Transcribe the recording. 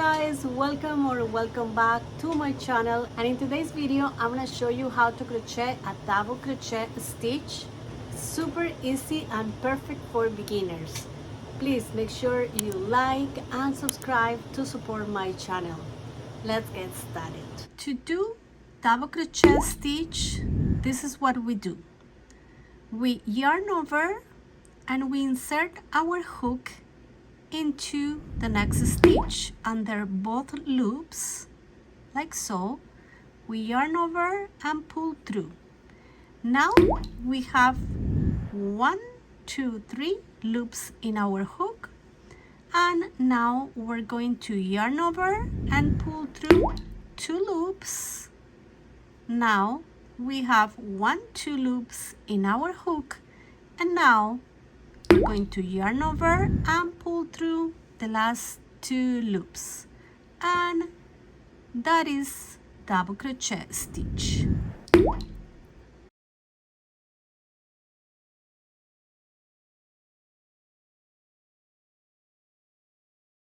guys, welcome back to my channel, and in today's video I'm going to show you how to crochet a double crochet stitch. Super easy and perfect for beginners. Please make sure you like and subscribe to support my channel. Let's get started. To do double crochet stitch, this is what we do. We yarn over and we insert our hook into the next stitch under both loops, like so. We yarn over and pull through. Now we have 1, 2, 3 loops in our hook, and now we're going to yarn over and pull through 2 loops. Now we have 1, 2 loops in our hook, and now we're going to yarn over and pull through the last 2 loops, and that is double crochet stitch.